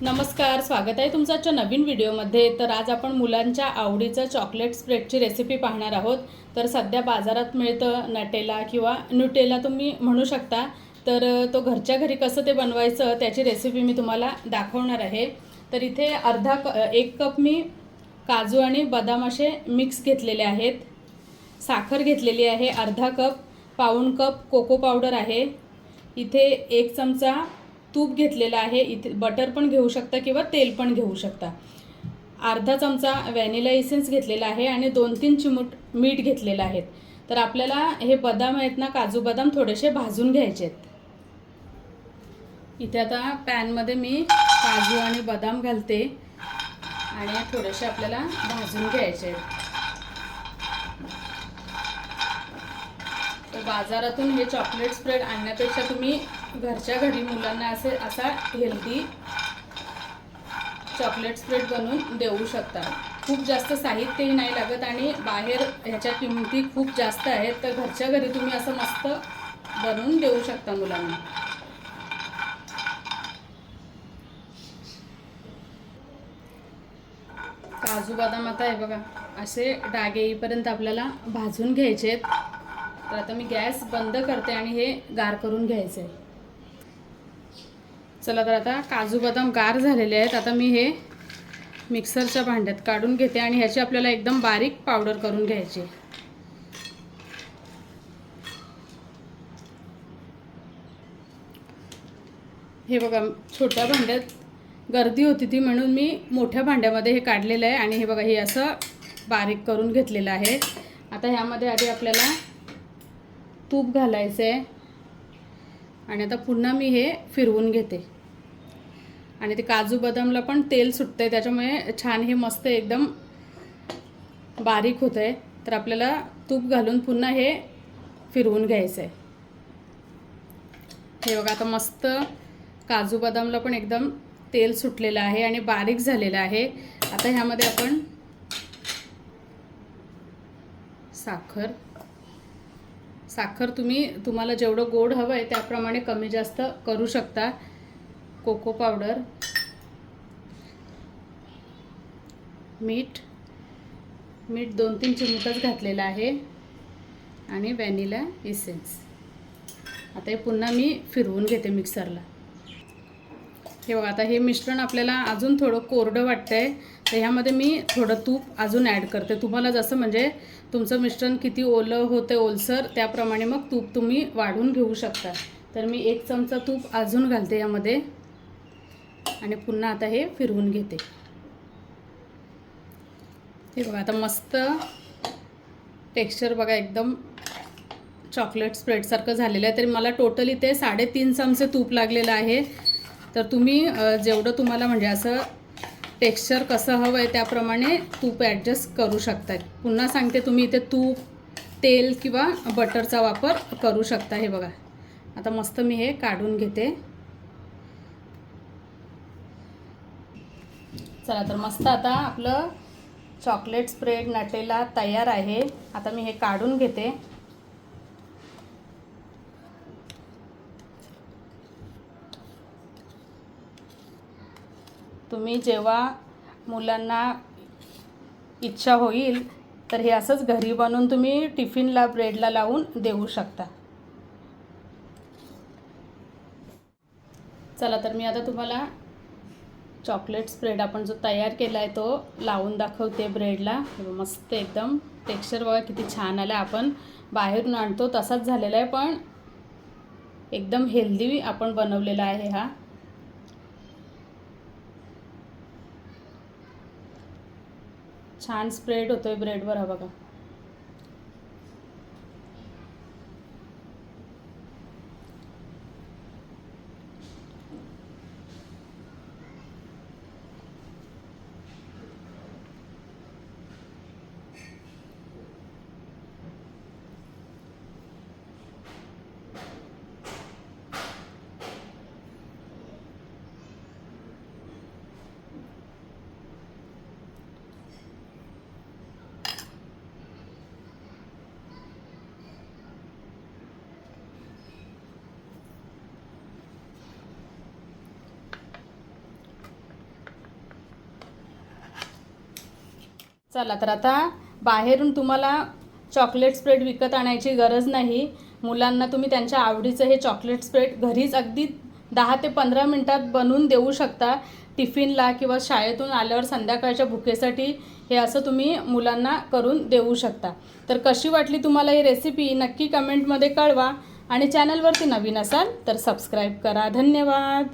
नमस्कार, स्वागत आहे तुमचं आजच्या नवीन व्हिडिओमध्ये. तर आज आपण मुलांच्या आवडीचं चॉकलेट स्प्रेडची रेसिपी पाहणार आहोत. तर सध्या बाजारात मिळतं नटेला किंवा न्यूटेला तुम्ही म्हणू शकता. तर तो घरच्या घरी कसं ते बनवायचं त्याची रेसिपी मी तुम्हाला दाखवणार आहे. तर इथे एक कप मी काजू आणि बदाम असे मिक्स घेतलेले आहेत. साखर घेतलेली आहे अर्धा कप. पाऊण कप कोको पावडर आहे. इथे 1 चमचा तूप घेतलेला आहे. इथे बटर पण घेऊ शकता किंवा तेल पण घेऊ शकता. अर्धा चमचा व्हॅनिला इसेन्स घेतलेला आहे आणि 2-3 चिमूट मीठ घेतलेलं आहे. तर आपल्याला हे बदाम आहेत ना, काजू बदाम थोडेसे भाजून घ्यायचे आहेत. इथे आता पॅनमध्ये मी काजू आणि बदाम घालते आणि थोडेसे आपल्याला भाजून घ्यायचे आहेत. तर बाजारातून हे चॉकलेट स्प्रेड आणण्यापेक्षा तुम्ही घरच्या घरी मुलांना असा हेल्दी चॉकलेट स्प्रेड बनवून देऊ शकता. खूप जास्त साहित्यही नाही लागत आणि बाहेर ह्याच्या किमती खूप जास्त आहेत. तर घरच्या घरी तुम्ही असं मस्त बनवून देऊ शकता मुलांना. काजू बदाम आता आहे बघा असे डाग येईपर्यंत आपल्याला भाजून घ्यायचे आहेत. तर आता मी गॅस बंद करते आणि हे गार करून घ्यायचं आहे. चला, तर आता काजू बदाम गार झालेले आहेत. आता मी हे मिक्सरच्या भांड्यात काढून घेते आणि ह्याची आपल्याला एकदम बारीक पावडर करून घ्यायची. हे बघा छोट्या भांड्यात गर्दी होती ती म्हणून मी मोठ्या भांड्यामध्ये हे काढलेलं आहे आणि हे बघा हे असं बारीक करून घेतलेलं आहे. आता ह्यामध्ये आधी आपल्याला तूप घालायचं आहे आणि आता पुन्हा मी हे फिरवून घेते आणि ते काजू बदामला पण तेल सुटते त्याच्यामुळे छान हे मस्त एकदम बारीक होतं आहे. तर आपल्याला तूप घालून पुन्हा हे फिरवून घ्यायचं आहे. हे बघा आता मस्त काजू बदामला पण एकदम तेल सुटलेलं आहे आणि बारीक झालेलं आहे. आता ह्यामध्ये आपण साखर तुम्हाला जेवढं गोड हवं आहे त्याप्रमाणे कमी जास्त करू शकता. कोको पावडर, मीठ 2-3 चिमूटच घातलेला आहे आणि व्हॅनिला इसेन्स. आता हे पुन्हा मी फिरवून घेते मिक्सरला. हे बघा आता हे मिश्रण आपल्याला अजून थोडं कोरडं वाटतं आहे. तर ह्यामध्ये मी थोडं तूप अजून ॲड करते. तुम्हाला जसं म्हणजे तुमचं मिश्रण किती ओलं होतं ओलसर त्याप्रमाणे मग तूप तुम्ही वाढवून घेऊ शकता. तर मी 1 चमचा तूप अजून घालते यामध्ये आणि पुन्हा आता हे फिरवून घेते. हे बघा आता मस्त टेक्स्चर बघा एकदम चॉकलेट स्प्रेडसारखं झालेलं आहे. तरी मला टोटली ते 3.5 चमचे तूप लागलेलं आहे. तर तुम्ही जेवढं तुम्हाला म्हणजे असं टेक्स्चर कसं हवं आहे त्याप्रमाणे तूप ॲडजस्ट करू शकता. पुन्हा सांगते तुम्ही इथे तूप, तेल किंवा बटरचा वापर करू शकता. हे बघा आता मस्त मी हे काढून घेते. चला, तर मस्त आता आपलं चॉकलेट स्प्रेड नटेला तयार आहे. आता मी हे काढून घेते. तुम्ही जेव्हा मुलांना इच्छा होईल तर हे असंच घरी बनवून तुम्ही टिफिनला ब्रेडला लावून देऊ शकता. चला, तर मी आता तुम्हाला चॉकलेट स्प्रेड आपण जो तयार केला आहे तो लावून दाखवते ब्रेडला. मस्त एकदम टेक्स्चर बघा किती छान आलं. आपण बाहेरून आणतो तसाच झालेला आहे पण एकदम हेल्दी आपण बनवलेला आहे हा. छान स्प्रेड होतोय ब्रेडवर हा बघा. चला तर आता बाहेरून तुम्हाला चॉकलेट स्प्रेड विकत आणायची गरज नाही. मुलांना तुम्ही त्यांच्या आवडीचं हे चॉकलेट स्प्रेड घरीच अगदी 10 ते 15 मिनटात बनवून देऊ शकता. टिफिनला किंवा शाळेतून आल्यावर संध्याकाळच्या भुकेसाठी हे असं तुम्ही मुलांना करून देऊ शकता. तर कशी वाटली तुम्हाला ही रेसिपी नक्की कमेंटमध्ये कळवा आणि चॅनलवरती नवीन असाल तर सबस्क्राईब करा. धन्यवाद.